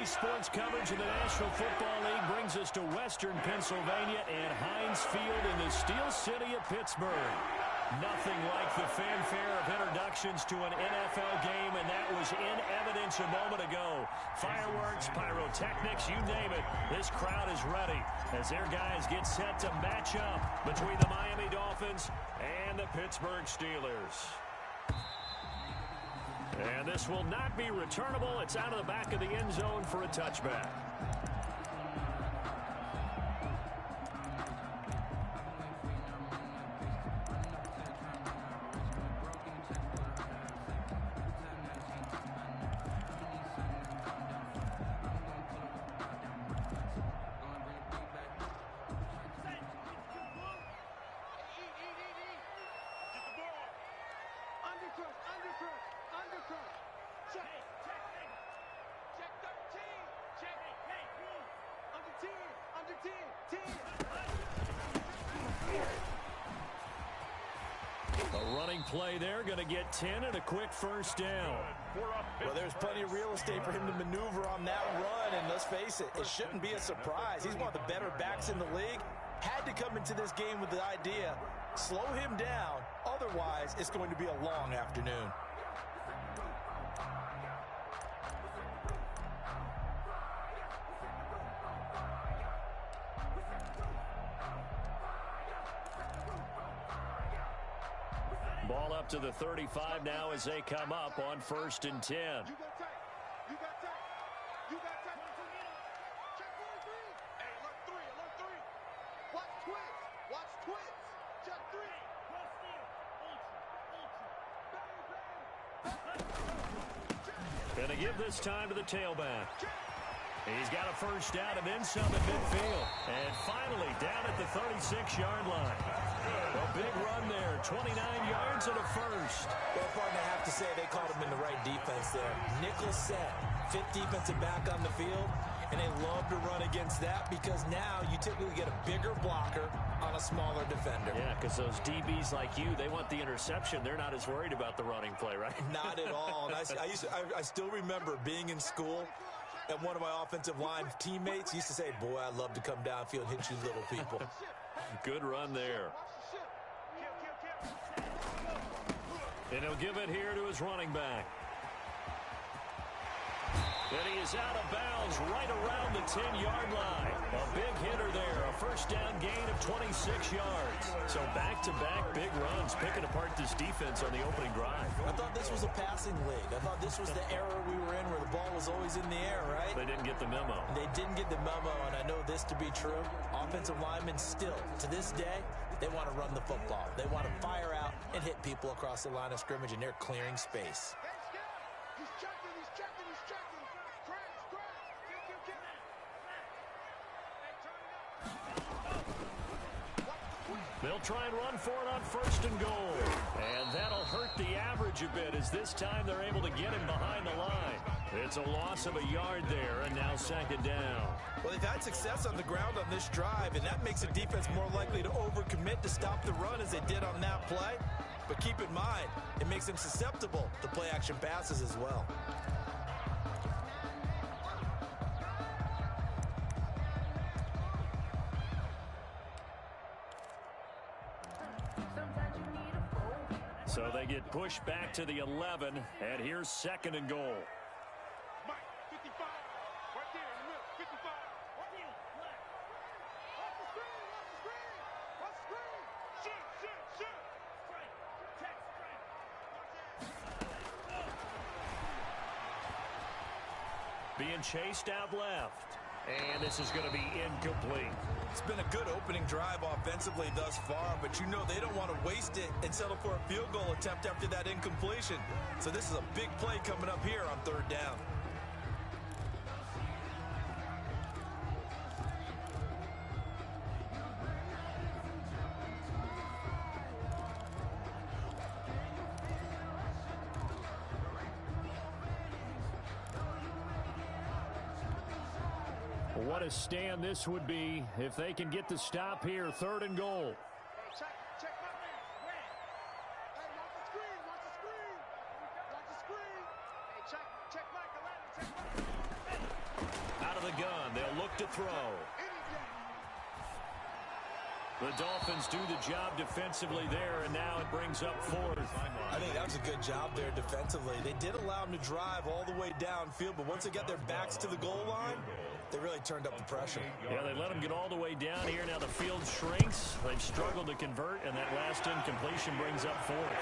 Today's sports coverage of the National Football League brings us to Western Pennsylvania and Heinz Field in the Steel City of Pittsburgh. Nothing like the fanfare of introductions to an NFL game, and that was in evidence a moment ago. Fireworks, pyrotechnics, you name it. This crowd is ready as their guys get set to match up between the Miami Dolphins and the Pittsburgh Steelers. And this will not be returnable. It's out of the back of the end zone for a touchback. A running play there, going to get 10 and a quick first down. Well, there's plenty of real estate for him to maneuver on that run, and let's face it, it shouldn't be a surprise. He's one of the better backs in the league. Had to come into this game with the idea, slow him down, otherwise it's going to be a long afternoon. Ball up to the 35 now as they come up on 1st and 10. Going to give this time to the tailback. He's got a first down and then some at midfield. And finally down at the 36-yard line. A big run there, 29 yards and a first. Well, partner, I have to say they called him in the right defense there. Nickel set, 5th defensive back on the field, and they love to run against that because now you typically get a bigger blocker on a smaller defender. Yeah, because those DBs like you, they want the interception. They're not as worried about the running play, right? Not at all. And I still remember being in school, and one of my offensive line teammates used to say, boy, I'd love to come downfield and hit you little people. Good run there. And he'll give it here to his running back. And he is out of bounds right around the 10-yard line. A big hitter there, a first down gain of 26 yards. So back-to-back big runs, picking apart this defense on the opening drive. I thought this was a passing league. I thought this was the era we were in where the ball was always in the air, right? They didn't get the memo. They didn't get the memo, and I know this to be true. Offensive linemen still, to this day, they want to run the football. They want to fire out and hit people across the line of scrimmage, and they're clearing space. They'll try and run for it on 1st and goal. And that'll hurt the average a bit as this time they're able to get him behind the line. It's a loss of a yard there, and now 2nd down. Well, they've had success on the ground on this drive, and that makes the defense more likely to overcommit to stop the run as they did on that play. But keep in mind, it makes them susceptible to play-action passes as well. So they get pushed back to the 11, and here's 2nd and goal. Being chased out left. And this is going to be incomplete. It's been a good opening drive offensively thus far, but you know they don't want to waste it and settle for a field goal attempt after that incompletion. So this is a big play coming up here on 3rd down. What a stand this would be if they can get the stop here. 3rd and goal. they'll look to throw. The Dolphins do the job defensively there, and now it brings up fourth. I think that was a good job there defensively. They did allow them to drive all the way downfield, but once they got their backs to the goal line, they really turned up the pressure. Yeah, they let them get all the way down here. Now the field shrinks. They've struggled to convert, and that last incompletion brings up fourth.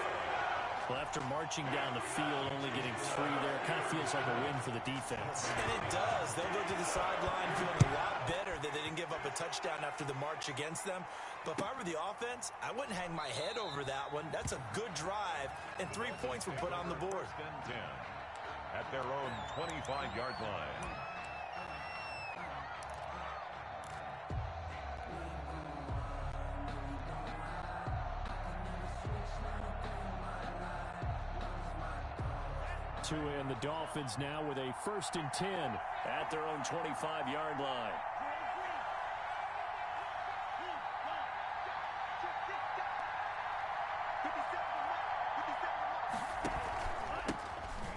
Well, after marching down the field, only getting 3 there, kind of feels like a win for the defense. And it does. They'll go to the sideline feeling a lot better that they didn't give up a touchdown after the march against them. But if I were the offense, I wouldn't hang my head over that one. That's a good drive, and 3 points were put on the board. 10 at their own 25-yard line. And the Dolphins now with a 1st and 10 at their own 25-yard line.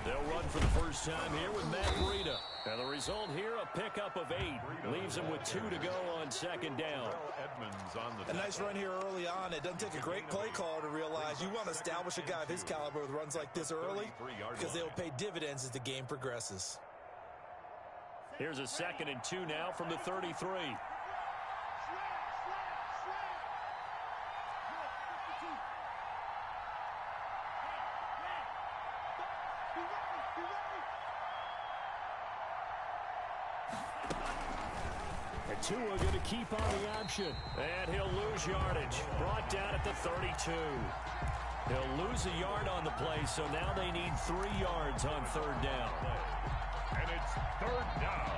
They'll run for the first time here with Matt Breida. And the result here, a pickup of 8. Leaves him with 2 to go on 2nd down. A nice run here early on. It doesn't take a great play caller to realize you want to establish a guy of his caliber with runs like this early because they will pay dividends as the game progresses. Here's a 2nd and 2 now from the 33. Tua going to keep on the option. And he'll lose yardage. Brought down at the 32. He'll lose a yard on the play, so now they need 3 yards on 3rd down. And it's 3rd down.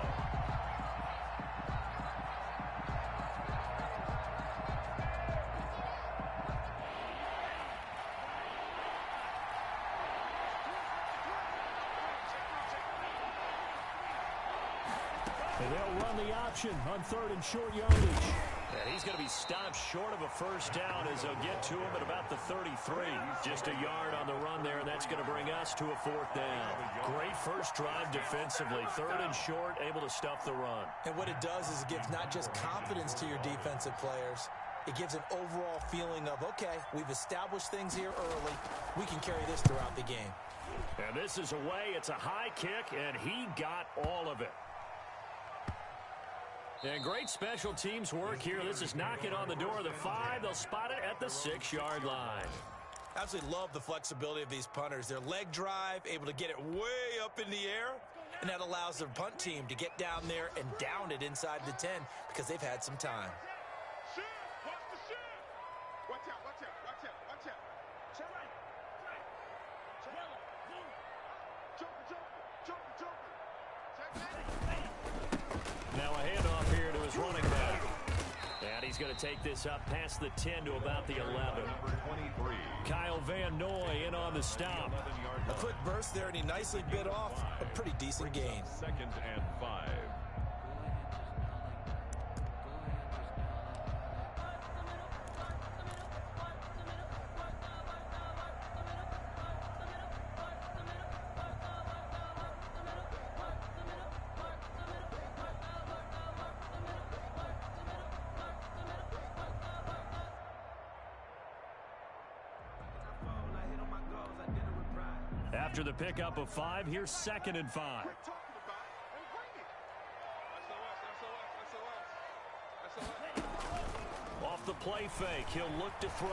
And they'll run the option on 3rd and short yardage. And he's going to be stopped short of a first down as they'll get to him at about the 33. Just a yard on the run there, and that's going to bring us to a 4th down. Great first drive defensively. 3rd and short, able to stuff the run. And what it does is it gives not just confidence to your defensive players, it gives an overall feeling of, okay, we've established things here early. We can carry this throughout the game. And this is away. It's a high kick, and he got all of it. And great special teams work here. This is knocking on the door of the 5. They'll spot it at the 6-yard line. Absolutely love the flexibility of these punters. Their leg drive, able to get it way up in the air, and that allows their punt team to get down there and down it inside the 10 because they've had some time. Now a handoff here to his running back. And he's going to take this up past the 10 to about the 11. Kyle Van Noy in on the stop. A quick burst there, and he nicely bit off a pretty decent gain. 2nd and 5. After the pickup of 5, here's 2nd and 5. Off the play fake, he'll look to throw.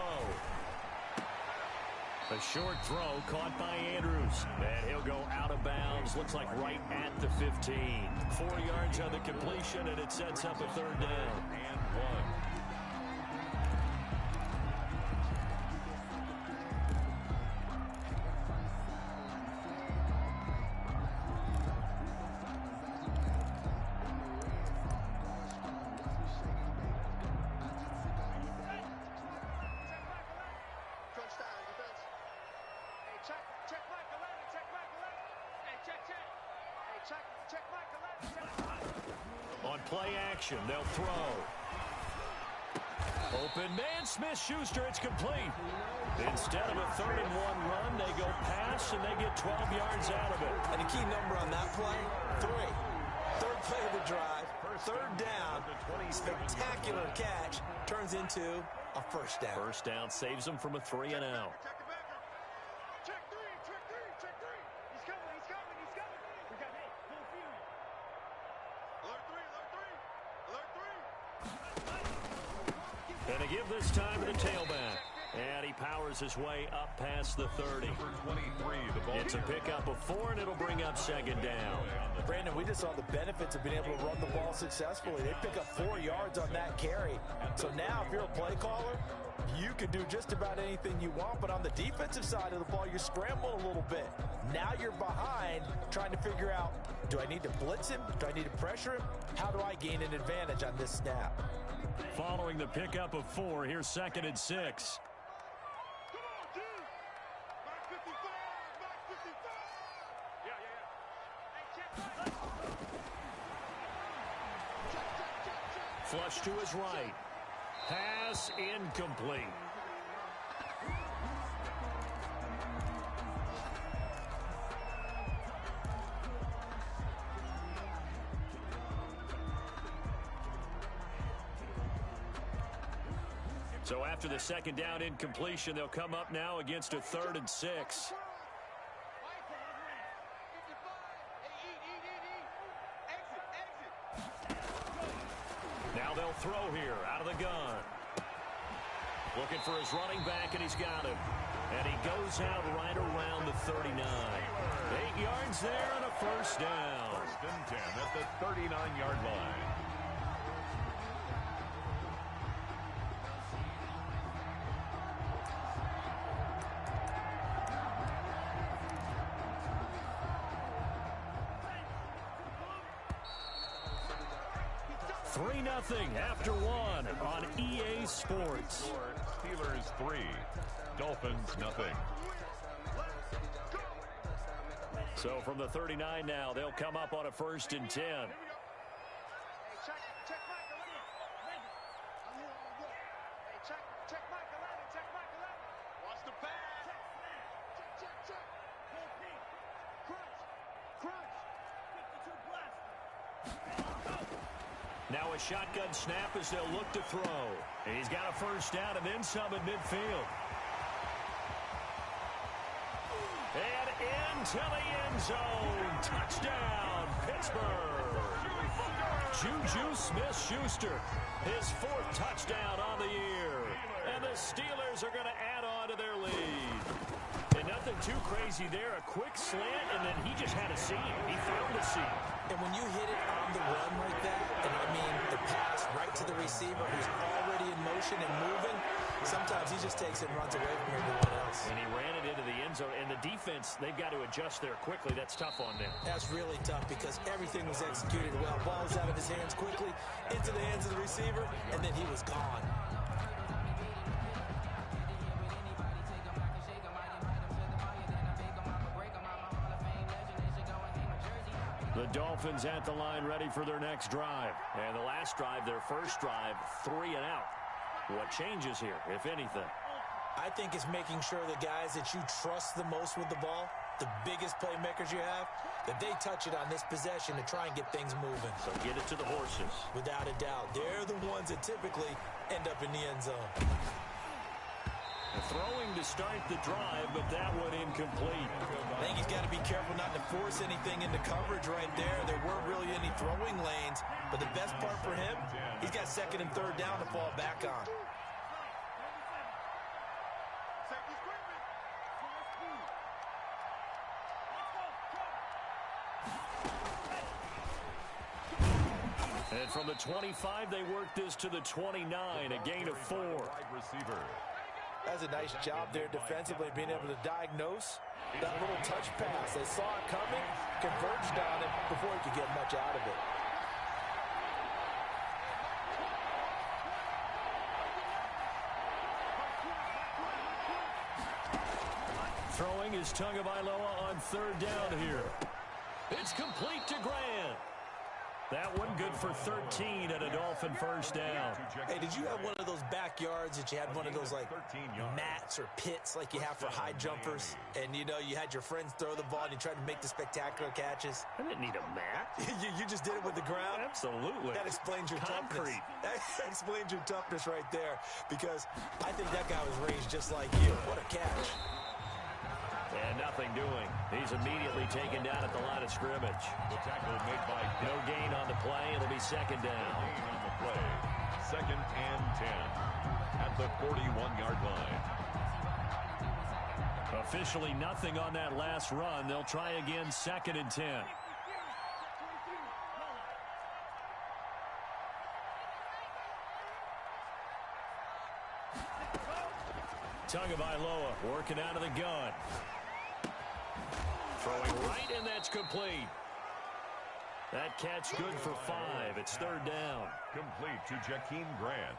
A short throw caught by Andrews. And he'll go out of bounds. Looks like right at the 15. 4 yards on the completion, and it sets up a 3rd down. And 1. On play action, they'll throw. Open man, Smith-Schuster, it's complete. Instead of a 3rd and 1 run, they go pass, and they get 12 yards out of it. And a key number on that play, 3. 3rd play of the drive. third down, spectacular catch turns into a first down. First down saves them from a 3-and-out. And they give this time to the tailback. And he powers his way up past the 30. It's a pickup of 4, and it'll bring up second down. Brandon, we just saw the benefits of being able to run the ball successfully. They pick up 4 yards on that carry. So now if you're a play caller, you can do just about anything you want. But on the defensive side of the ball, you're scrambling a little bit. Now you're behind trying to figure out, do I need to blitz him? Do I need to pressure him? How do I gain an advantage on this snap? Following the pickup of 4, here's 2nd and 6. Flush to his right. Pass incomplete. So after the second down incompletion, they'll come up now against a 3rd and 6. Now they'll throw here out of the gun. Looking for his running back, and he's got him. And he goes out right around the 39. 8 yards there and a first down. 1st and 10 at the 39-yard line. Nothing after 1 on EA Sports. Steelers 3, Dolphins nothing. So from the 39 now, they'll come up on a 1st and 10. Now a shotgun snap as they'll look to throw. And he's got a first down and then some at midfield. And into the end zone. Touchdown, Pittsburgh. Juju Smith-Schuster, his 4th touchdown on the year. And the Steelers are going to add on to their lead. And nothing too crazy there. A quick slant, and then he just had a seam. He found a seam. And when you hit it on the run like that, and I mean the pass right to the receiver who's already in motion and moving, sometimes he just takes it and runs away from everyone else. And he ran it into the end zone. And the defense, they've got to adjust there quickly. That's tough on them. That's really tough because everything was executed well. Ball was out of his hands quickly, into the hands of the receiver, and then he was gone. The Dolphins at the line ready for their next drive. And the last drive, their first drive, 3 and out. What changes here, if anything? I think it's making sure the guys that you trust the most with the ball, the biggest playmakers you have, that they touch it on this possession to try and get things moving. So get it to the horses. Without a doubt. They're the ones that typically end up in the end zone. Throwing to start the drive, but that one incomplete. I think he's got to be careful not to force anything into coverage right there. There weren't really any throwing lanes, but the best part for him, he's got 2nd and 3rd down to fall back on. And from the 25, they work this to the 29, a gain of 4. Receiver. That's a nice job there defensively, being able to diagnose that little touch pass. They saw it coming, converged on it before he could get much out of it. Throwing is Tagovailoa on 3rd down here. It's complete to Grant. That one good for 13 and a Dolphin first down. Hey, did you have one of those backyards that you had one of those like mats or pits like you have for high jumpers? And, you know, you had your friends throw the ball and you tried to make the spectacular catches? I didn't need a mat. you just did it with the ground? Absolutely. That explains your Concrete. toughness. That explains your toughness right there, because I think that guy was raised just like you. What a catch. And nothing doing. He's immediately taken down at the line of scrimmage. The tackle made by No gain on the play. It'll be second down. Gain on the play. 2nd and 10 at the 41-yard line. Officially nothing on that last run. They'll try again, 2nd and 10. Tagovailoa working out of the gun. Throwing right, and that's complete. That catch good for 5. It's 3rd down. Complete to Jakeem Grant.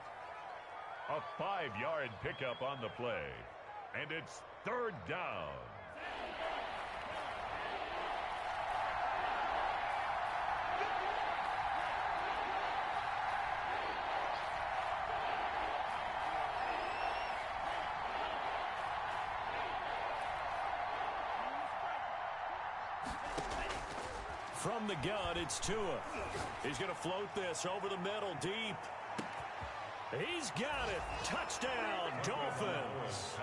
A 5-yard pickup on the play. And it's 3rd down. From the gun, it's Tua. He's going to float this over the middle, deep. He's got it. Touchdown, Dolphins.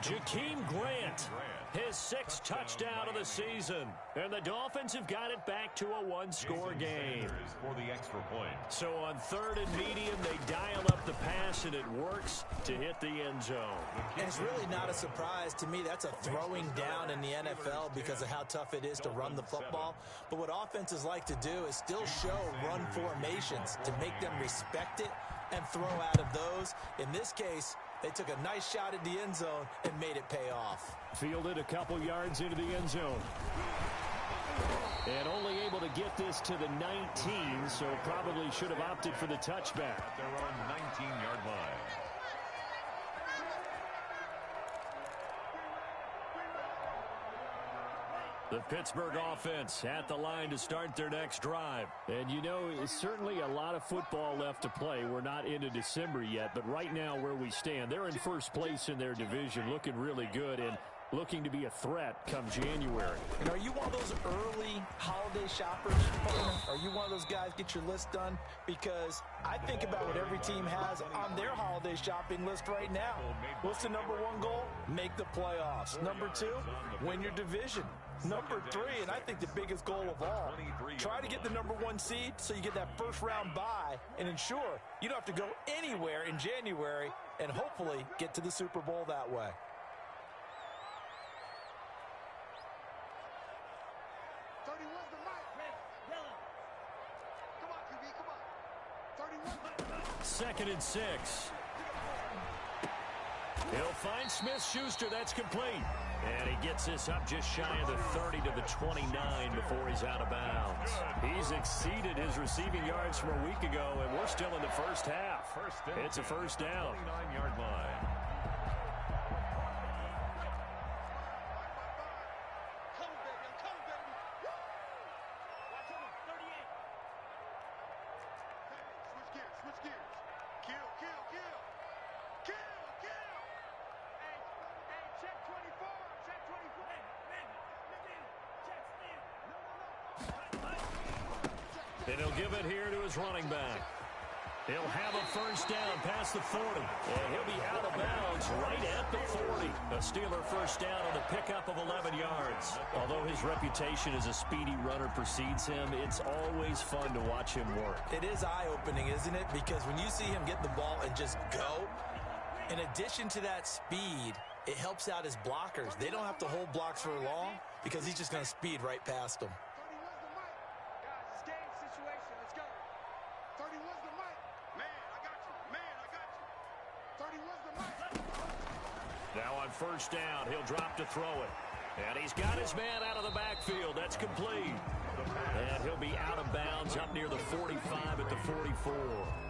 Jakeem Grant, his 6th touchdown of the season. And the Dolphins have got it back to a one-score game. For the extra point. So on 3rd and medium, they dial up the pass, and it works to hit the end zone. And it's really not a surprise to me. That's a throwing down in the NFL because of how tough it is to run the football. But what offenses like to do is still show run formations to make them respect it and throw out of those. In this case, they took a nice shot at the end zone and made it pay off. Fielded a couple yards into the end zone. And only able to get this to the 19, so probably should have opted for the touchback. At their own 19-yard line. The Pittsburgh offense at the line to start their next drive. And, you know, it's certainly a lot of football left to play. We're not into December yet, but right now where we stand, they're in first place in their division, looking really good and looking to be a threat come January. And are you one of those early holiday shoppers? Are you one of those guys get your list done? Because I think about what every team has on their holiday shopping list right now. What's the number 1 goal? Make the playoffs. Number 2, win your division. Number 3, and I think the biggest goal of all, try to get the number 1 seed so you get that first round bye and ensure you don't have to go anywhere in January and hopefully get to the Super Bowl that way. Second and 6. He'll find Smith-Schuster. That's complete. And he gets this up just shy of the 30 to the 29 before he's out of bounds. He's exceeded his receiving yards from a week ago, and we're still in the first half. It's a first down. 29-yard line. And he'll give it here to his running back. He'll have a first down past the 40. And he'll be out of bounds right at the 40. A Steeler first down on the pickup of 11 yards. Although his reputation as a speedy runner precedes him, it's always fun to watch him work. It is eye-opening, isn't it? Because when you see him get the ball and just go, in addition to that speed, it helps out his blockers. They don't have to hold blocks for long because he's just going to speed right past them. Now on first down, he'll drop to throw it. And he's got his man out of the backfield. That's complete. And he'll be out of bounds up near the 45 at the 44.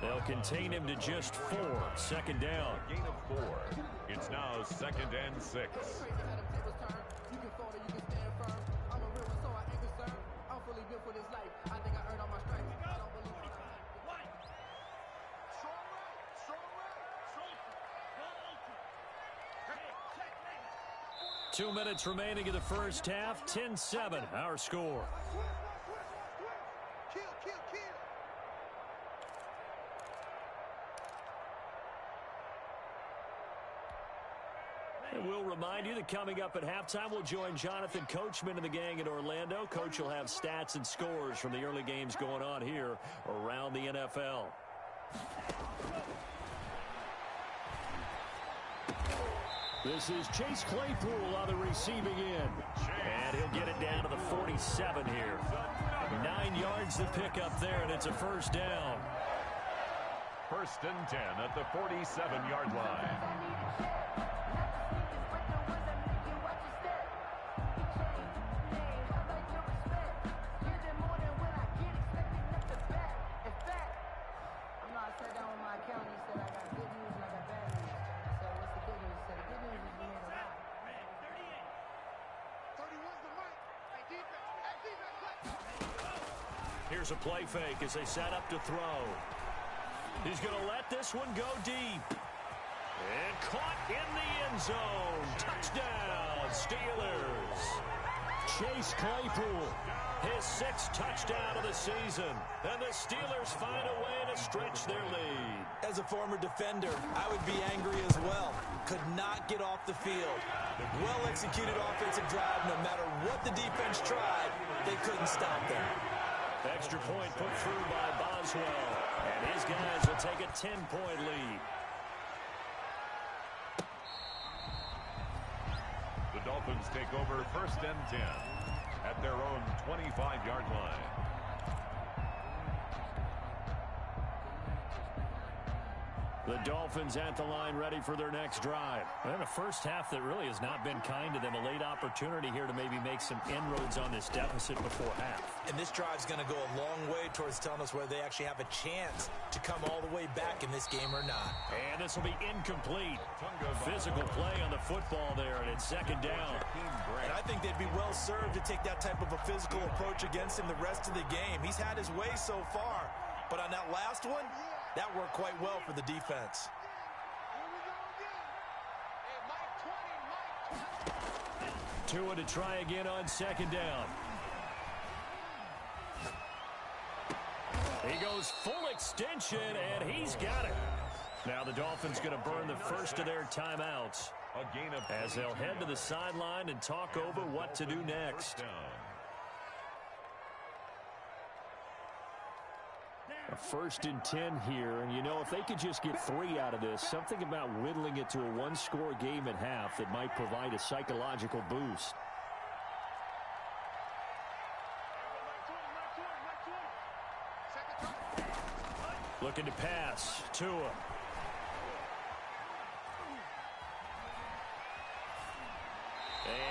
They'll contain him to just 4. Second down. Gain of 4. It's now 2nd and 6. 2 minutes remaining in the first half. 10-7, our score. And we'll remind you that coming up at halftime, we'll join Jonathan Coachman and the gang in Orlando. Coach will have stats and scores from the early games going on here around the NFL. This is Chase Claypool on the receiving end. And he'll get it down to the 47 here. 9 yards to pick up there, and it's a first down. 1st and 10 at the 47-yard line. Here's a play fake as they set up to throw. He's going to let this one go deep. And caught in the end zone. Touchdown, Steelers. Chase Claypool, his 6th touchdown of the season. And the Steelers find a way to stretch their lead. As a former defender, I would be angry as well. Could not get off the field. Well-executed offensive drive. No matter what the defense tried, they couldn't stop them. Extra point put through by Boswell. And his guys will take a 10-point lead. The Dolphins take over 1st and 10 at their own 25-yard line. The Dolphins at the line ready for their next drive. And a first half that really has not been kind to them. A late opportunity here to maybe make some inroads on this deficit before half. And this drive's going to go a long way towards telling us whether they actually have a chance to come all the way back in this game or not. And this will be incomplete. Physical play on the football there, and it's 2nd down. And I think they'd be well served to take that type of a physical approach against him the rest of the game. He's had his way so far, but on that last one, that worked quite well for the defense. Tua to try again on 2nd down. He goes full extension, and he's got it. Now the Dolphins going to burn the first of their timeouts as they'll head to the sideline and talk over what to do next. A 1st and 10 here, and you know, if they could just get 3 out of this, something about whittling it to a 1-score game at half that might provide a psychological boost. Looking to pass. Tua.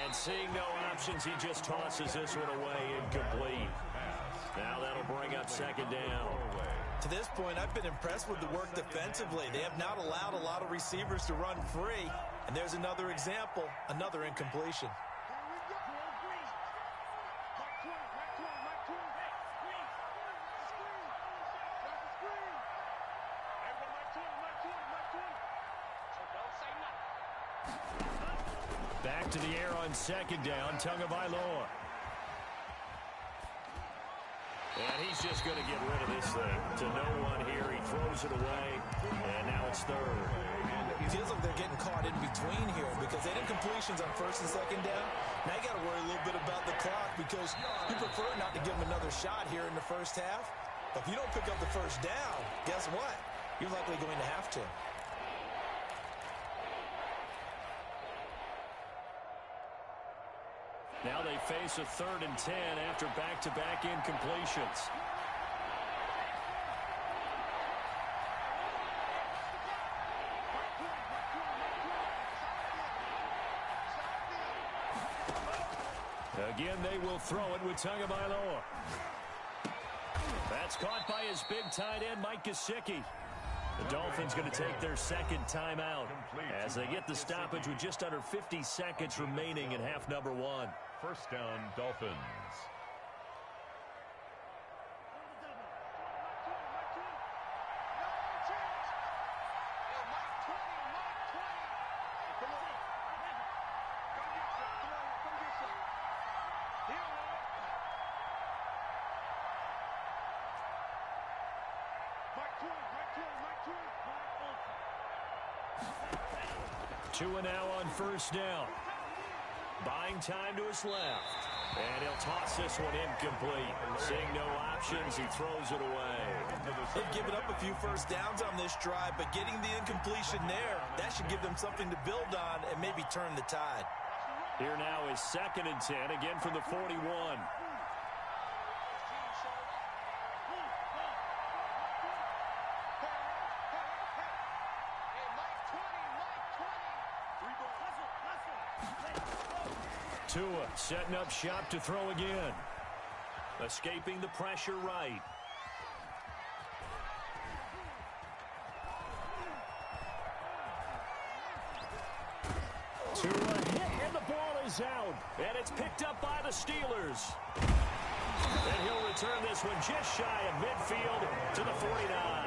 And seeing no options, he just tosses this one away, incomplete. Now that'll bring up 2nd down. To this point, I've been impressed with the work defensively. They have not allowed a lot of receivers to run free. And there's another example, another incompletion. Back to the air on 2nd down, Tagovailoa. And he's just going to get rid of this thing to no one here. He throws it away, and now it's 3rd. It feels like they're getting caught in between here because they did completions on 1st and 2nd down. Now you got to worry a little bit about the clock because you prefer not to give them another shot here in the first half. But if you don't pick up the 1st down, guess what? You're likely going to have to. Now they face a 3rd and 10 after back-to-back incompletions. Again, they will throw it with Tagovailoa. That's caught by his big tight end, Mike Gesicki. The Dolphins going to take their 2nd timeout as they get the stoppage with just under 50 seconds remaining in half number 1. 1st down, Dolphins. Two and now on first down. Buying time to his left. And he'll toss this one incomplete. Seeing no options, he throws it away. They've given up a few first downs on this drive, but getting the incompletion there, that should give them something to build on and maybe turn the tide. Here now is 2nd and 10, again from the 41. Tua setting up shop to throw again. Escaping the pressure right. Tua hit, and the ball is out. And it's picked up by the Steelers. And he'll return this one just shy of midfield to the 49.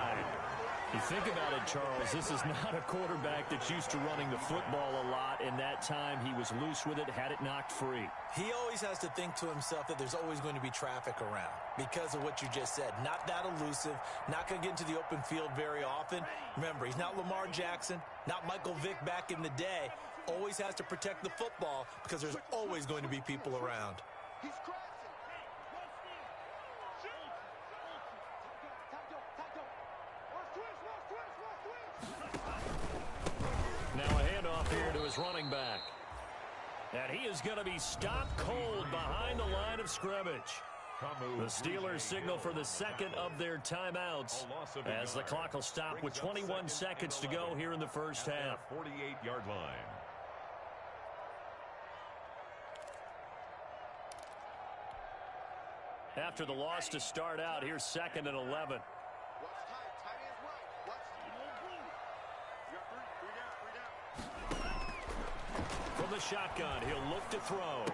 You think about it, Charles, this is not a quarterback that's used to running the football a lot, and that time he was loose with it, had it knocked free. He always has to think to himself that there's always going to be traffic around because of what you just said. Not that elusive, not going to get into the open field very often. Remember, he's not Lamar Jackson, not Michael Vick back in the day. Always has to protect the football because there's always going to be people around. Now a handoff here to his running back. And he is going to be stopped cold behind the line of scrimmage. The Steelers signal for the second of their timeouts as the clock will stop with 21 seconds to go here in the first half. 48-yard line. After the loss to start out, here's 2nd and 11. From the shotgun, he'll look to throw.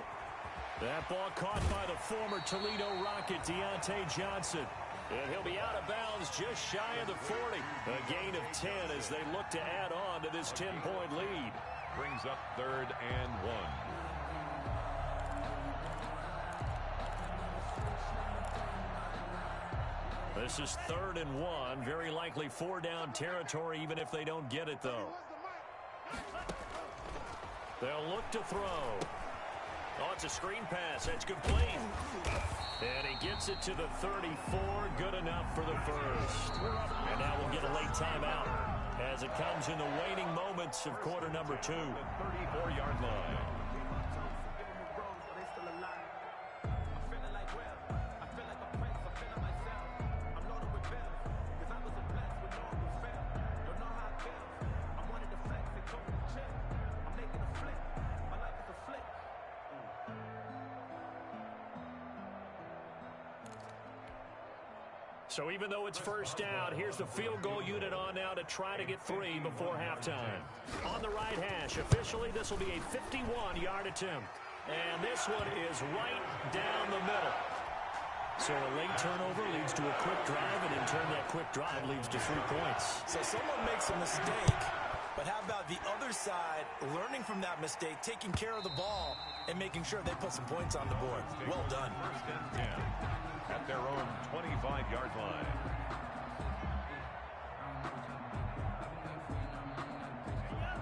That ball caught by the former Toledo Rocket, Deontay Johnson. And he'll be out of bounds just shy of the 40. A gain of 10 as they look to add on to this 10-point lead. Brings up 3rd and 1. This is 3rd and 1. Very likely 4-down territory, even if they don't get it, though. They'll look to throw. Oh, it's a screen pass. That's complete. And he gets it to the 34. Good enough for the first. And now we'll get a late timeout as it comes in the waning moments of quarter number 2. 34-yard line. So even though it's first down, here's the field goal unit on now to try to get 3 before halftime. On the right hash, officially this will be a 51-yard attempt. And this one is right down the middle. So a late turnover leads to a quick drive, and in turn that quick drive leads to 3 points. So someone makes a mistake, but how about the other side learning from that mistake, taking care of the ball, and making sure they put some points on the board? Well done. First and 10 at their own 25-yard line.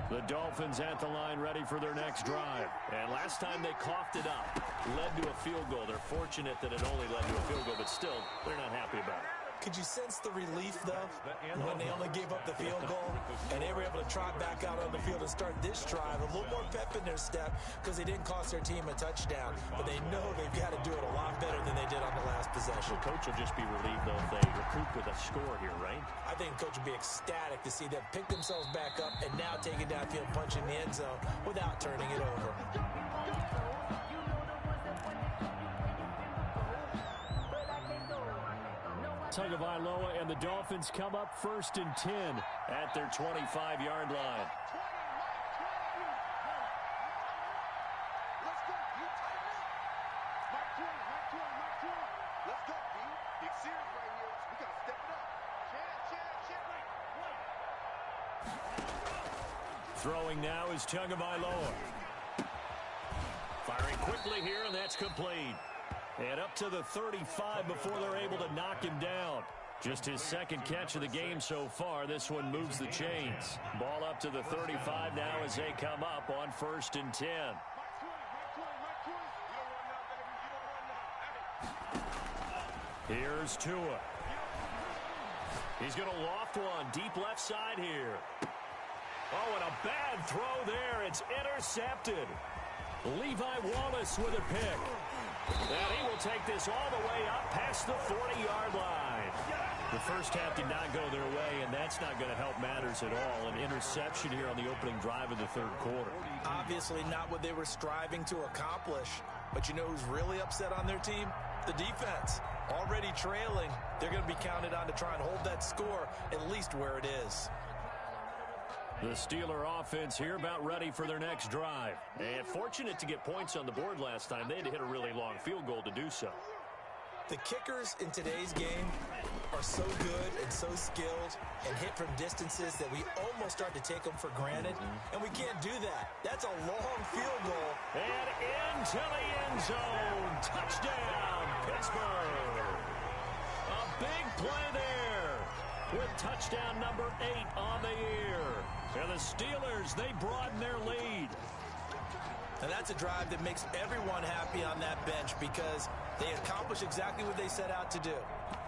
The Dolphins at the line ready for their next drive. And last time they coughed it up, led to a field goal. They're fortunate that it only led to a field goal, but still, they're not happy about it. Could you sense the relief, though, when they only gave up the field goal and they were able to trot back out on the field and start this drive? A little more pep in their step because they didn't cost their team a touchdown, but they know they've got to do it a lot better than they did on the last possession. The coach will just be relieved, though, if they recoup with a score here, right? I think the coach will be ecstatic to see them pick themselves back up and now take it downfield, punch in the end zone without turning it over. Tagovailoa and the Dolphins come up 1st and 10 at their 25-yard line. Throwing now is Tagovailoa. Firing quickly here, and that's complete. And up to the 35 before they're able to knock him down. Just his second catch of the game so far. This one moves the chains. Ball up to the 35 now as they come up on 1st and 10. Here's Tua. He's going to loft one deep left side here. Oh, and a bad throw there. It's intercepted. Levi Wallace with a pick. And he will take this all the way up past the 40-yard line. The first half did not go their way, and that's not going to help matters at all. An interception here on the opening drive of the third quarter. Obviously not what they were striving to accomplish. But you know who's really upset on their team? The defense. Already trailing. They're going to be counted on to try and hold that score at least where it is. The Steeler offense here about ready for their next drive. And fortunate to get points on the board last time. They had to hit a really long field goal to do so. The kickers in today's game are so good and so skilled and hit from distances that we almost start to take them for granted. And we can't do that. That's a long field goal. And into the end zone. Touchdown, Pittsburgh. A big play there with touchdown number 8 on the year. And the Steelers, they broaden their lead. And that's a drive that makes everyone happy on that bench because they accomplish exactly what they set out to do.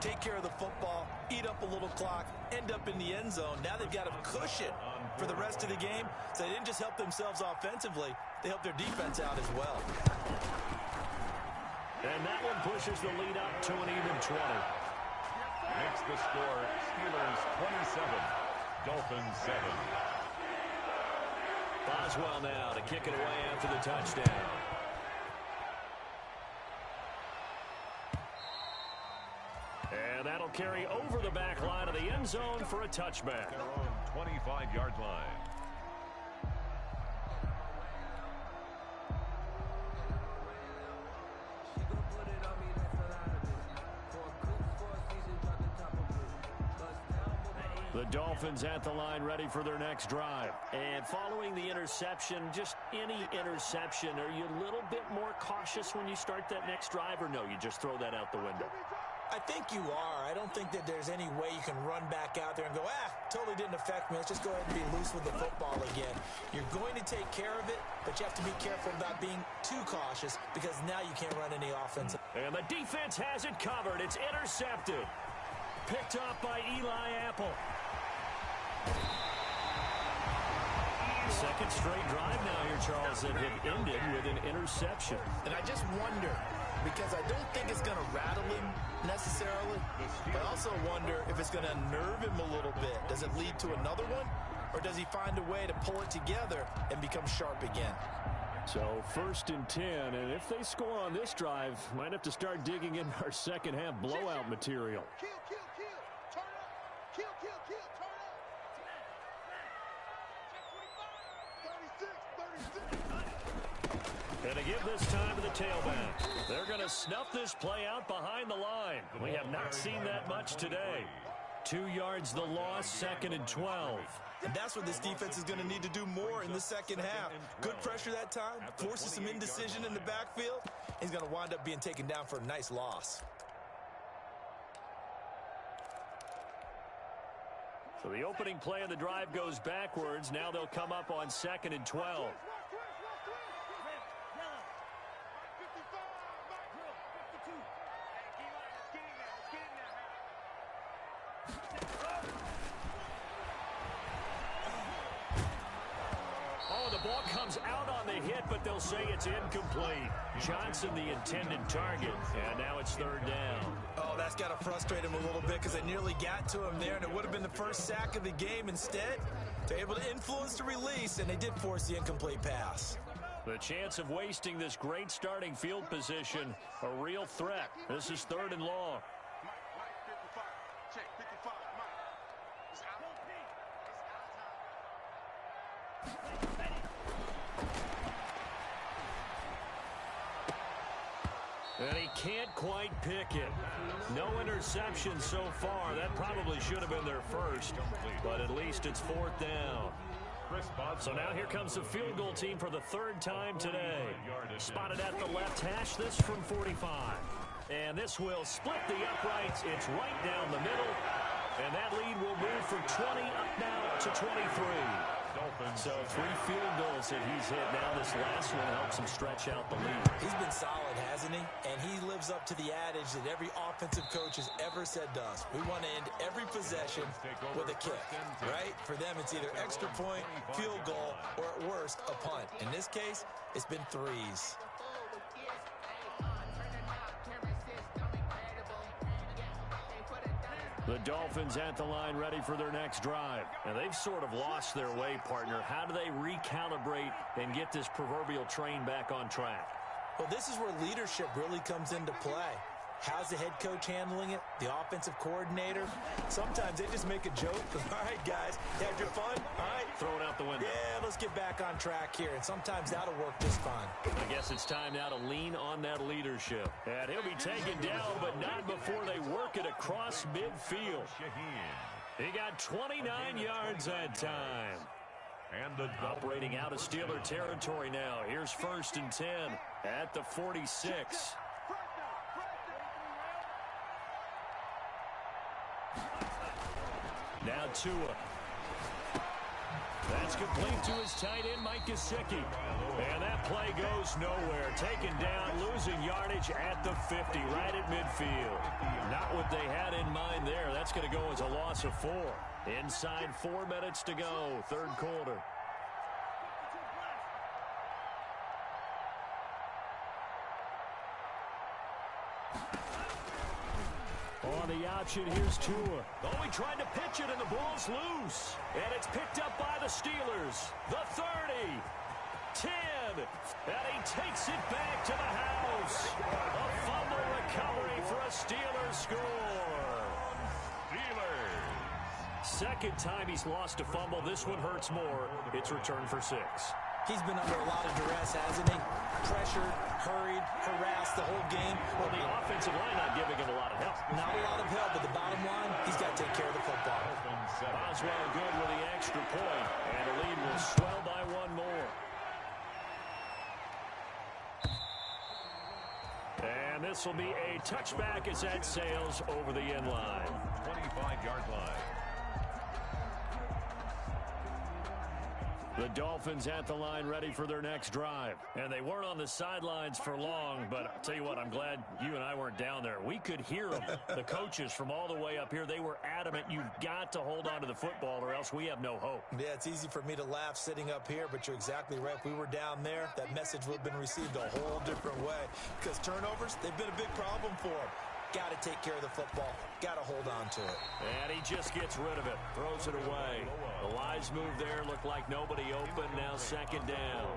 Take care of the football, eat up a little clock, end up in the end zone. Now they've got a cushion for the rest of the game. So they didn't just help themselves offensively, they helped their defense out as well. And that one pushes the lead up to an even 20. Makes the score Steelers 27, Dolphins 7. Boswell now to kick it away after the touchdown. And that'll carry over the back line of the end zone for a touchback. Their own 25-yard line. The Dolphins at the line ready for their next drive. And following the interception, just any interception, are you a little bit more cautious when you start that next drive, or no, you just throw that out the window? I think you are. I don't think that there's any way you can run back out there and go, totally didn't affect me. Let's just go ahead and be loose with the football again. You're going to take care of it, but you have to be careful about being too cautious because now you can't run any offense. And the defense has it covered. It's intercepted. Picked up by Eli Apple. Second straight drive now here, Charles, that had ended with an interception. And I just wonder, because I don't think it's going to rattle him necessarily, but I also wonder if it's going to unnerve him a little bit. Does it lead to another one, or does he find a way to pull it together and become sharp again? So 1st and 10, and if they score on this drive, might have to start digging in our second half blowout material. Kill, kill, kill. Turn up. Kill, kill, kill. Turn up. And to give this time to the tailback. They're going to snuff this play out behind the line. We have not seen that much today. 2 yards the loss, 2nd and 12. And that's what this defense is going to need to do more in the second half. Good pressure that time, forces some indecision in the backfield. He's going to wind up being taken down for a nice loss. So the opening play of the drive goes backwards. Now they'll come up on 2nd and 12. Ball comes out on the hit, but they'll say it's incomplete. Johnson, the intended target, and now it's 3rd down. Oh, that's got to frustrate him a little bit because they nearly got to him there, and it would have been the first sack of the game. Instead, they're able to influence the release, and they did force the incomplete pass. The chance of wasting this great starting field position, a real threat. This is 3rd and long. And he can't quite pick it. No interception so far. That probably should have been their first, but at least it's 4th down. So now here comes the field goal team for the 3rd time today. Spotted at the left hash, this from 45. And this will split the uprights. It's right down the middle. And that lead will move from 20 up now to 23. So 3 field goals that he's hit. Now this last one helps him stretch out the lead. He's been solid, hasn't he? And he lives up to the adage that every offensive coach has ever said to us. We want to end every possession with a kick, right? For them, it's either extra point, field goal, or at worst, a punt. In this case, it's been threes. The Dolphins at the line ready for their next drive. And they've sort of lost their way, partner. How do they recalibrate and get this proverbial train back on track? Well, this is where leadership really comes into play. How's the head coach handling it? The offensive coordinator? Sometimes they just make a joke. All right, guys, you had your fun? All right. Throw it out the window. Yeah, let's get back on track here. And sometimes that'll work just fine. I guess it's time now to lean on that leadership. And he'll be taken down, but not before they work it across midfield. He got 29 yards that time. And the operating out of Steeler territory now. Here's 1st and 10 at the 46. Now Tua. That's complete to his tight end, Mike Gesicki. And that play goes nowhere. Taken down, losing yardage at the 50, right at midfield. Not what they had in mind there. That's going to go as a loss of 4. Inside 4 minutes to go, 3rd quarter. On the option, here's Tua. Oh, he tried to pitch it, and the ball's loose. And it's picked up by the Steelers. The 30, 10, and he takes it back to the house. A fumble recovery for a Steelers score. Steelers. Second time he's lost a fumble. This one hurts more. It's returned for 6. He's been under a lot of duress, hasn't he? Pressured, hurried, harassed the whole game. Well, the offensive line not giving him a lot of help. Not a lot of help, but the bottom line, he's got to take care of the football. Boswell good with the extra point, and the lead will swell by 1 more. And this will be a touchback as that sails over the end line. 25-yard line. The Dolphins at the line ready for their next drive. And they weren't on the sidelines for long, but I'll tell you what, I'm glad you and I weren't down there. We could hear them, the coaches from all the way up here. They were adamant, you've got to hold on to the football or else we have no hope. Yeah, it's easy for me to laugh sitting up here, but you're exactly right. If we were down there, that message would have been received a whole different way. Because turnovers, they've been a big problem for them. Got to take care of the football. Got to hold on to it. And he just gets rid of it. Throws it away. The wise move there looked like nobody open. Now 2nd down.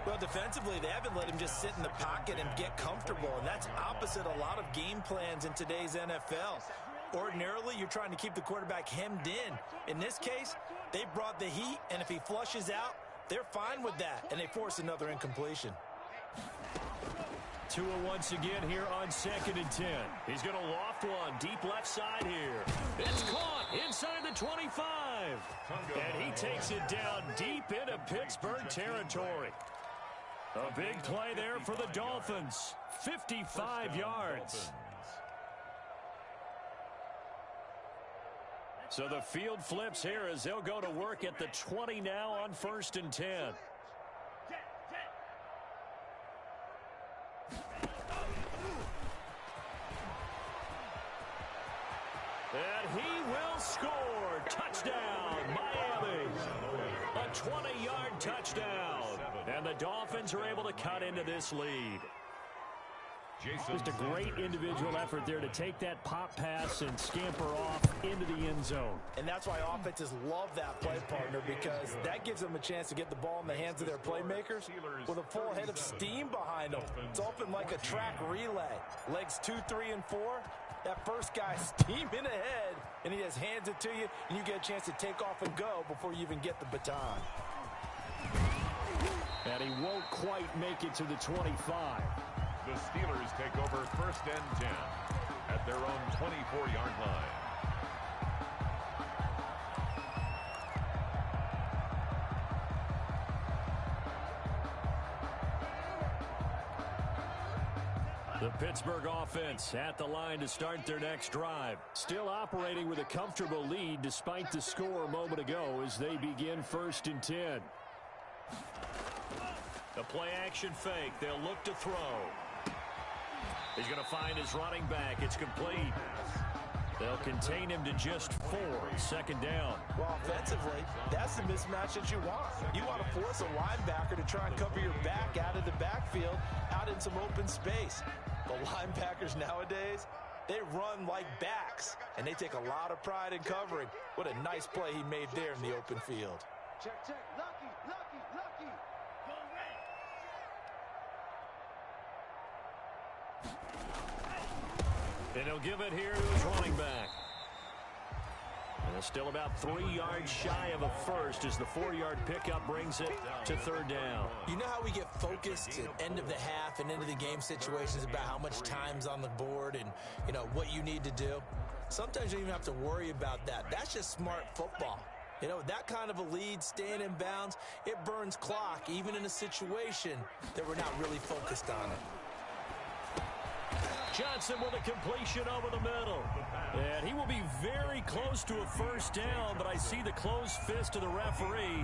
Well, defensively, they haven't let him just sit in the pocket and get comfortable. And that's opposite a lot of game plans in today's NFL. Ordinarily, you're trying to keep the quarterback hemmed in. In this case, they brought the heat. And if he flushes out, they're fine with that. And they force another incompletion. Tua once again here on 2nd and 10. He's going to loft one deep left side here. It's caught inside the 25. And he takes it down deep into Pittsburgh territory. A big play there for the Dolphins. 55 yards. So the field flips here as they'll go to work at the 20 now on 1st and 10. And he will score. Touchdown, Miami. A 20-yard touchdown. And the Dolphins are able to cut into this lead. Just a great individual effort there to take that pop pass and scamper off into the end zone. And that's why offenses love that play, partner, because that gives them a chance to get the ball in the hands of their playmakers with a full head of steam behind them. It's often like a track relay. Legs 2, 3, and 4. That first guy steaming ahead, and he just hands it to you, and you get a chance to take off and go before you even get the baton. And he won't quite make it to the 25. The Steelers take over 1st and 10 at their own 24-yard line. The Pittsburgh offense at the line to start their next drive. Still operating with a comfortable lead despite the score a moment ago as they begin 1st and 10. The play-action fake. They'll look to throw. He's going to find his running back. It's complete. They'll contain him to just 4. 2nd down. Well, offensively, that's the mismatch that you want. You want to force a linebacker to try and cover your back out of the backfield, out in some open space. The linebackers nowadays, they run like backs, and they take a lot of pride in covering. What a nice play he made there in the open field. Check, check. Lucky, lucky, lucky. Go red. And he'll give it here to his running back. And it's still about 3 yards shy of a first as the 4-yard pickup brings it to 3rd down. You know how we get focused at end of the half and into the game situations about how much time's on the board and, you know, what you need to do? Sometimes you don't even have to worry about that. That's just smart football. You know, that kind of a lead, staying in bounds, it burns clock, even in a situation that we're not really focused on it. Johnson with a completion over the middle. And he will be very close to a 1st down, but I see the closed fist of the referee,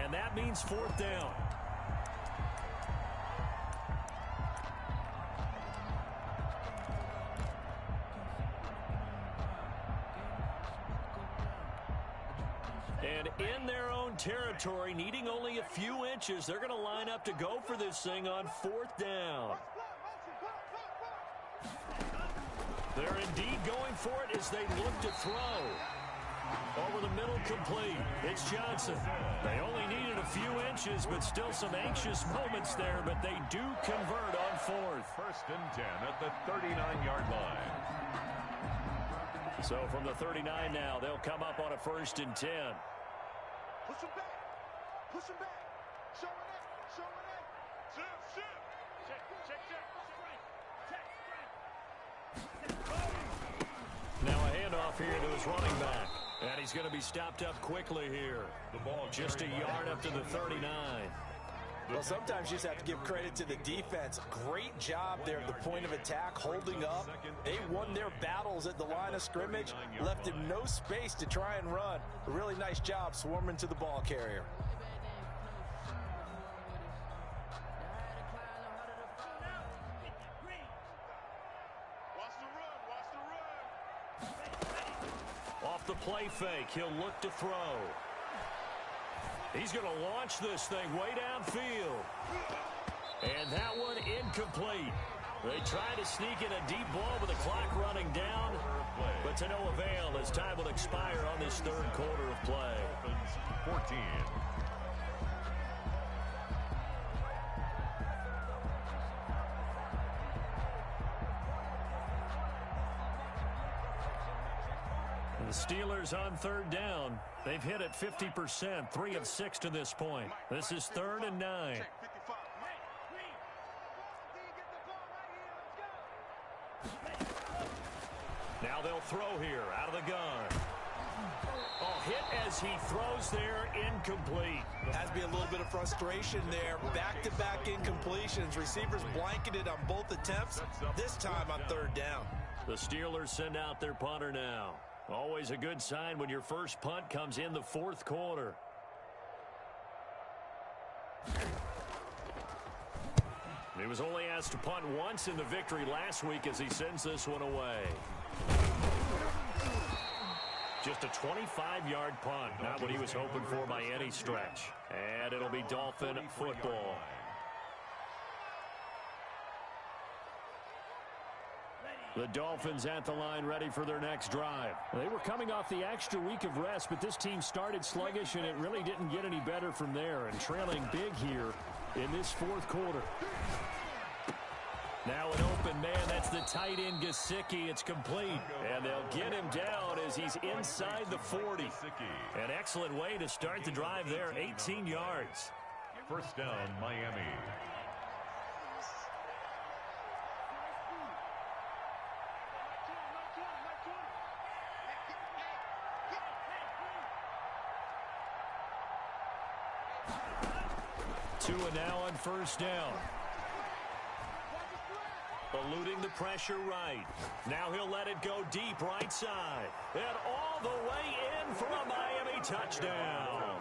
and that means 4th down. And in their own territory, needing only a few inches, they're going to line up to go for this thing on 4th down. They're indeed going for it as they look to throw. Over the middle, complete. It's Johnson. They only needed a few inches, but still some anxious moments there, but they do convert on 4th. 1st and 10 at the 39-yard line. So from the 39 now, they'll come up on a 1st and 10. Push him back. Push him back. Show it out. Show it out. Shift, shift. Check, check, check. Now a handoff here to his running back. And he's going to be stopped up quickly here. The ball just a yard up to the 39. Well, sometimes you just have to give credit to the defense. Great job there at the point of attack, holding up. They won their battles at the line of scrimmage, left him no space to try and run. A really nice job swarming to the ball carrier. Off the play fake, he'll look to throw. He's going to launch this thing way downfield. And that one incomplete. They try to sneak in a deep ball with the clock running down, but to no avail as time will expire on this 3rd quarter of play. 14. The Steelers on 3rd down. They've hit it 50%, 3 of 6 to this point. This is 3rd and 9. Now they'll throw here out of the gun. Oh, hit as he throws there, incomplete. Has to be a little bit of frustration there. Back-to-back incompletions. Receivers blanketed on both attempts, this time on 3rd down. The Steelers send out their punter now. Always a good sign when your first punt comes in the 4th quarter. He was only asked to punt once in the victory last week as he sends this one away. Just a 25-yard punt, not what he was hoping for by any stretch. And it'll be Dolphin football. The Dolphins at the line ready for their next drive. They were coming off the extra week of rest, but this team started sluggish, and it really didn't get any better from there, and trailing big here in this 4th quarter. Now an open man, that's the tight end Gesicki. It's complete, and they'll get him down as he's inside the 40. An excellent way to start the drive there, 18 yards. 1st down, Miami. Two and now on 1st down. Eluding the pressure right. Now he'll let it go deep right side. And all the way in for a Miami touchdown.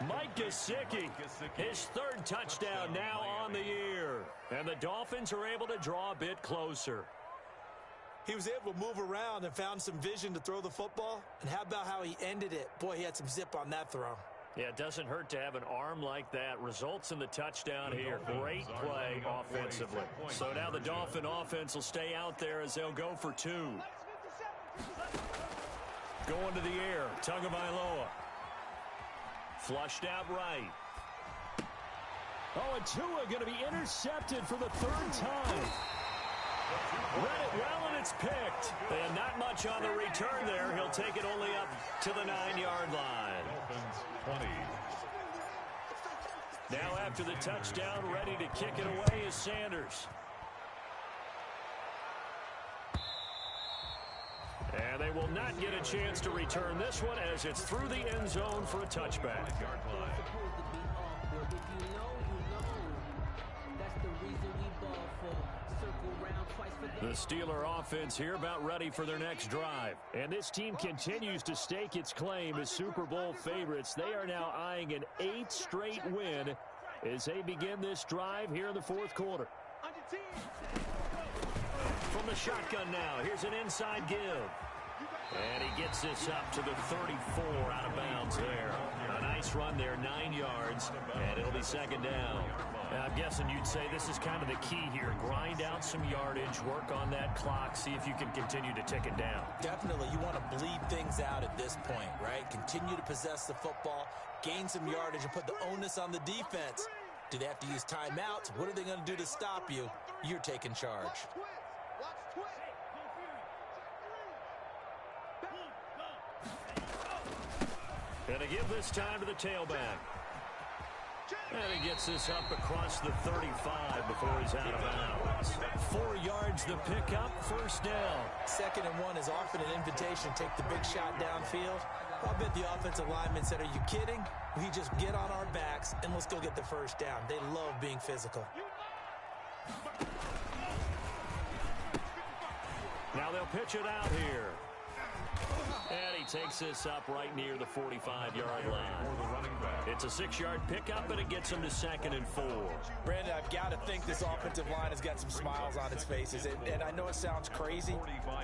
Mike Gesicki, his third touchdown now on the year. And the Dolphins are able to draw a bit closer. He was able to move around and found some vision to throw the football. And how about how he ended it? Boy, he had some zip on that throw. Yeah, it doesn't hurt to have an arm like that. Results in the touchdown here. Great play offensively. So now the Dolphin offense will stay out there as they'll go for 2. Going to the air. Tagovailoa. Flushed out right. Oh, and Tua going to be intercepted for the 3rd time. Read it well, and it's picked. And not much on the return there. He'll take it only up to the 9-yard line. 20. Now after the touchdown, ready to kick it away is Sanders. And they will not get a chance to return this one as it's through the end zone for a touchback. The Steeler offense here about ready for their next drive. And this team continues to stake its claim as Super Bowl favorites. They are now eyeing an 8th straight win as they begin this drive here in the 4th quarter. From the shotgun now, here's an inside give. And he gets this up to the 34 out of bounds there. A nice run there, 9 yards, and it'll be 2nd down. I'm guessing you'd say this is kind of the key here. Grind out some yardage, work on that clock, see if you can continue to tick it down. Definitely. You want to bleed things out at this point, right? Continue to possess the football, gain some yardage, and put the onus on the defense. Do they have to use timeouts? What are they going to do to stop you? You're taking charge. And to give this time to the tailback. And he gets this up across the 35 before he's out of bounds. 4 yards the pickup, 1st down. 2nd and 1 is often an invitation to take the big shot downfield. I bet the offensive linemen said, are you kidding? We just get on our backs and let's go get the 1st down. They love being physical. Now they'll pitch it out here. And he takes this up right near the 45-yard line. It's a 6-yard pickup, and it gets him to 2nd and 4. Brandon, I've got to think this offensive line has got some smiles on its faces. And I know it sounds crazy,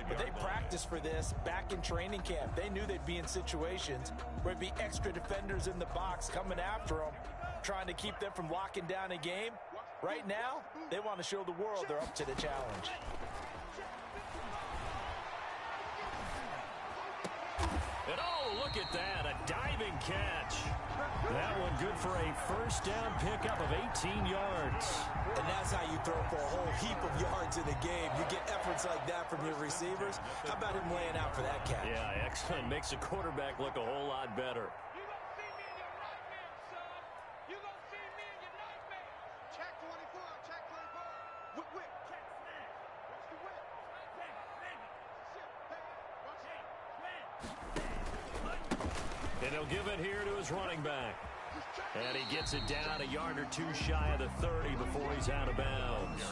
but they practiced for this back in training camp. They knew they'd be in situations where it'd be extra defenders in the box coming after them, trying to keep them from locking down a game. Right now, they want to show the world they're up to the challenge. And oh, look at that, a diving catch. That one good for a 1st down pickup of 18 yards. And that's how you throw for a whole heap of yards in a game. You get efforts like that from your receivers. How about him laying out for that catch? Yeah, excellent. Makes the quarterback look a whole lot better. And he'll give it here to his running back. And he gets it down a yard or 2 shy of the 30 before he's out of bounds.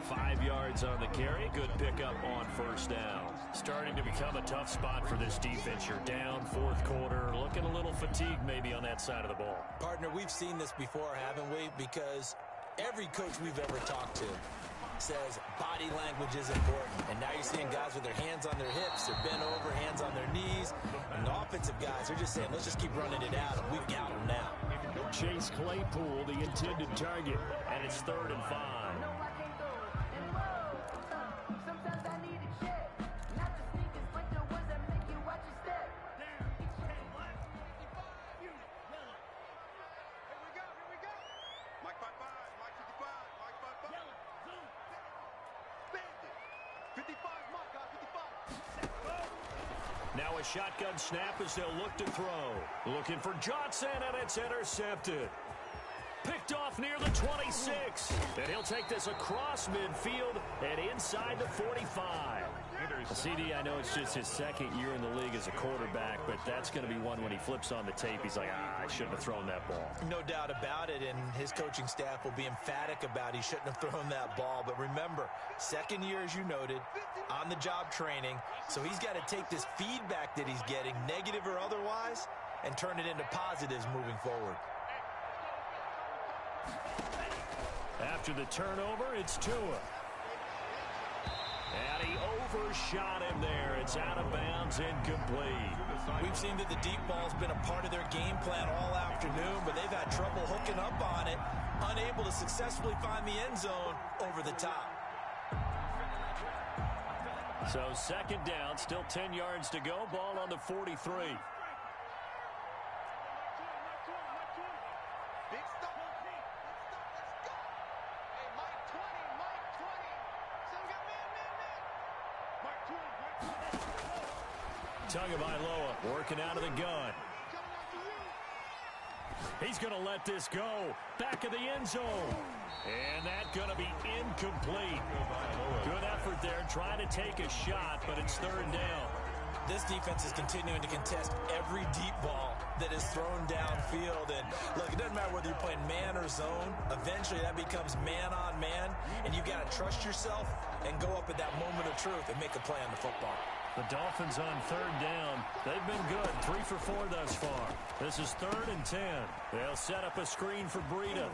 5 yards on the carry. Good pickup on 1st down. Starting to become a tough spot for this defense. You're down 4th quarter. Looking a little fatigued maybe on that side of the ball. Partner, we've seen this before, haven't we? Because every coach we've ever talked to says body language is important. And now you're seeing guys with their hands on their hips, they're bent over, hands on their knees. And the offensive guys are just saying, let's just keep running it out, and we've got them now. Chase Claypool, the intended target, and it's 3rd and 5. Now a shotgun snap as they'll look to throw. Looking for Johnson, and it's intercepted. Picked off near the 26. And he'll take this across midfield and inside the 45. CD, I know it's just his second year in the league as a quarterback, but that's going to be one when he flips on the tape. He's like, I shouldn't have thrown that ball. No doubt about it, and his coaching staff will be emphatic about he shouldn't have thrown that ball. But remember, second year, as you noted, on-the-job training, so he's got to take this feedback that he's getting, negative or otherwise, and turn it into positives moving forward. After the turnover, it's Tua. And he overshot him there. It's out of bounds, incomplete. We've seen that the deep ball's been a part of their game plan all afternoon, but they've had trouble hooking up on it, unable to successfully find the end zone over the top. So second down, still 10 yards to go. Ball on the 43. Tagovailoa working out of the gun. He's going to let this go. Back of the end zone. And that's going to be incomplete. Good effort there, trying to take a shot, but it's third down. This defense is continuing to contest every deep ball that is thrown downfield. And look, it doesn't matter whether you're playing man or zone. Eventually that becomes man on man, and you got to trust yourself and go up at that moment of truth and make a play on the football. The Dolphins on third down. They've been good, 3 for 4 thus far. This is 3rd and 10. They'll set up a screen for Breida.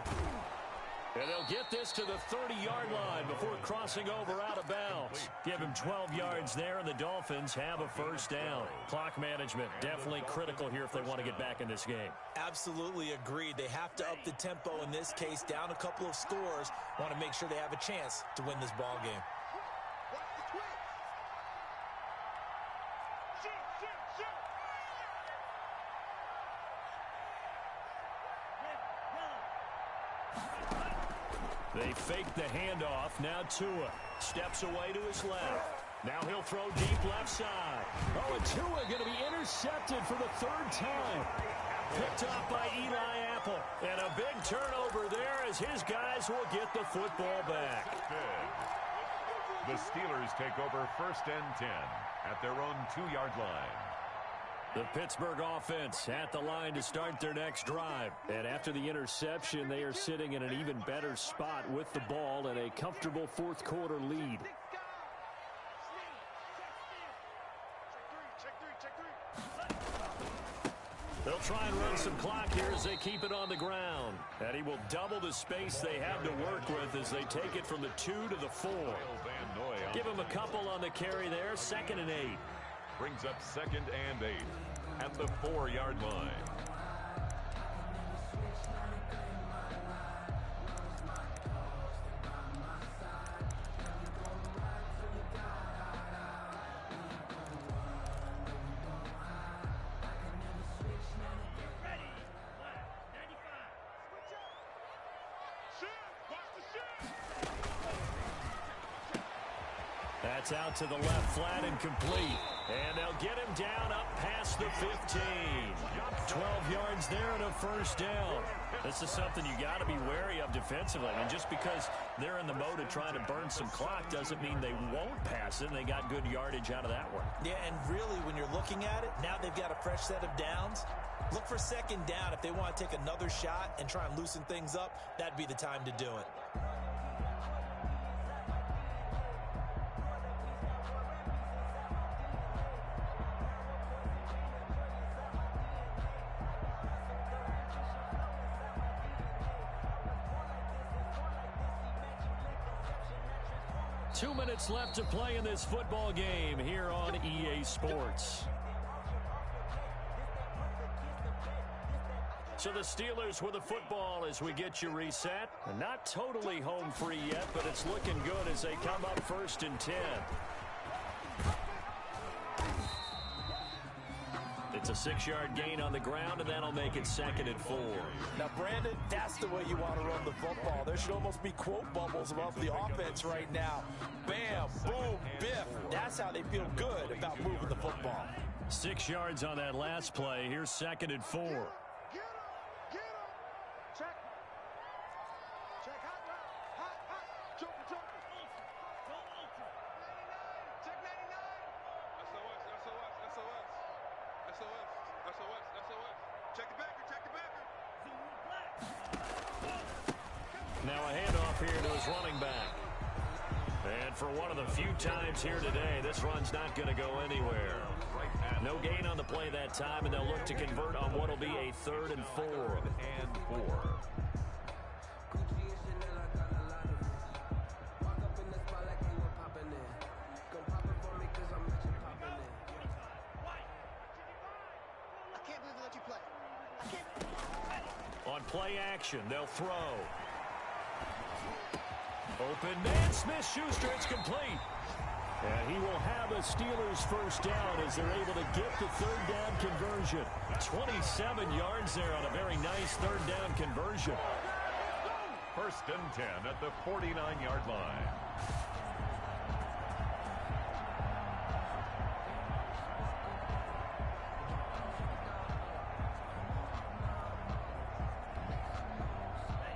And they'll get this to the 30-yard line before crossing over out of bounds. Give him 12 yards there, and the Dolphins have a first down. Clock management, definitely critical here if they want to get back in this game. Absolutely agreed. They have to up the tempo in this case, down a couple of scores. Want to make sure they have a chance to win this ball game. They fake the handoff. Now Tua steps away to his left. Now he'll throw deep left side. Oh, and Tua going to be intercepted for the 3rd time. Picked off by Eli Apple. And a big turnover there as his guys will get the football back. The Steelers take over 1st and 10 at their own 2-yard line. The Pittsburgh offense at the line to start their next drive. And after the interception, they are sitting in an even better spot with the ball and a comfortable 4th quarter lead. They'll try and run some clock here as they keep it on the ground. And he will double the space they have to work with as they take it from the 2 to the 4. Give him a couple on the carry there, 2nd and 8. Brings up 2nd and 8 at the 4-yard line. That's out to the left, flat and complete. And they'll get him down up past the 15. 12 yards there and a first down. This is something you got to be wary of defensively. I mean, just because they're in the mode of trying to burn some clock doesn't mean they won't pass it. And they got good yardage out of that one. Yeah, and really, when you're looking at it, now they've got a fresh set of downs. Look for 2nd down. If they want to take another shot and try and loosen things up, that'd be the time to do it. Two minutes left to play in this football game here on EA Sports. So the Steelers with the football as we get you reset. Not totally home free yet, but it's looking good as they come up 1st and 10. It's a 6-yard gain on the ground, and that'll make it 2nd and 4. Now, Brandon, that's the way you want to run the football. There should almost be quote bubbles above the offense right now. Bam, boom, biff. That's how they feel good about moving the football. 6 yards on that last play. Here's 2nd and 4. Get him. Check. Check hot route. Hot, hot. Joker, Joker. Go ultra. 99. Check 99. SOS, SOS, SOS. SOS, SOS, SOS. Check the backer, check the backer. Now a handoff here to his running back. And for one of the few times here today, this run's not going to go anywhere. No gain on the play that time, and they'll look to convert on what will be a 3rd and 4. On play action, they'll throw. Open man, Smith-Schuster, it's complete. And he will have a Steelers first down as they're able to get the 3rd down conversion. 27 yards there on a very nice 3rd down conversion. 1st and 10 at the 49-yard line.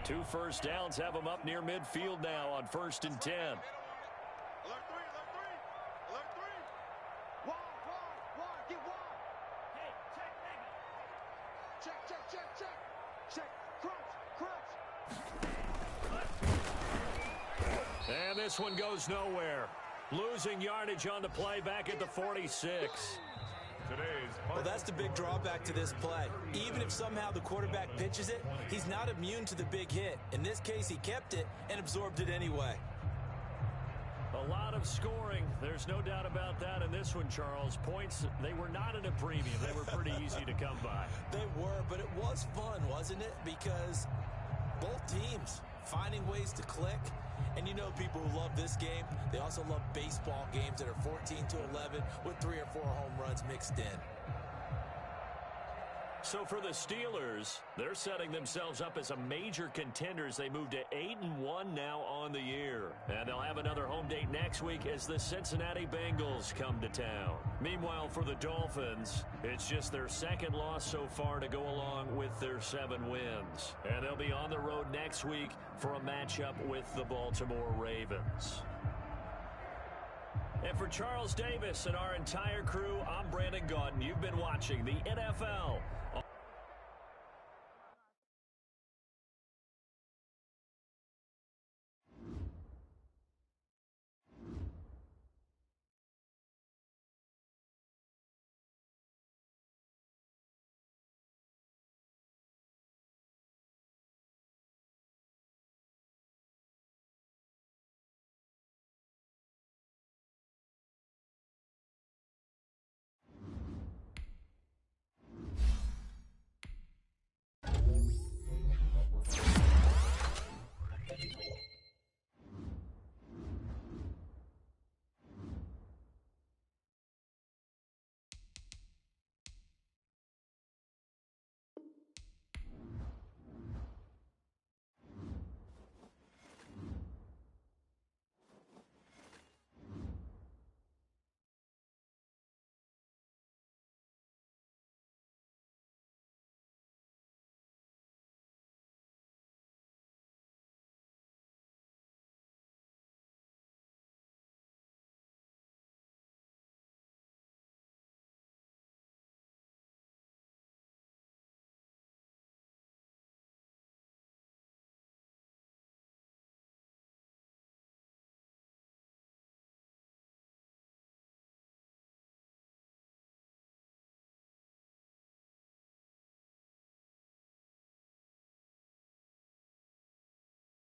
Two first downs have them up near midfield now on 1st and 10. Alert 3, alert 3. Alert 3. Wide, get wide. Hey, check, nigga. Check, check, check, check. Check, crunch. And this one goes nowhere. Losing yardage on the play back at the 46. Well, that's the big drawback to this play. Even if somehow the quarterback pitches it, he's not immune to the big hit. In this case, he kept it and absorbed it anyway. A lot of scoring. There's no doubt about that in this one, Charles. Points, they were not at a premium. They were pretty easy to come by. They were, but it was fun, wasn't it? Because both teams finding ways to click. And you know people who love this game, they also love baseball games that are 14-11 with 3 or 4 home runs mixed in. So for the Steelers, they're setting themselves up as a major contender as they move to 8-1 now on the year. And they'll have another home date next week as the Cincinnati Bengals come to town. Meanwhile, for the Dolphins, it's just their 2nd loss so far to go along with their 7 wins. And they'll be on the road next week for a matchup with the Baltimore Ravens. And for Charles Davis and our entire crew, I'm Brandon Gaudin. You've been watching the NFL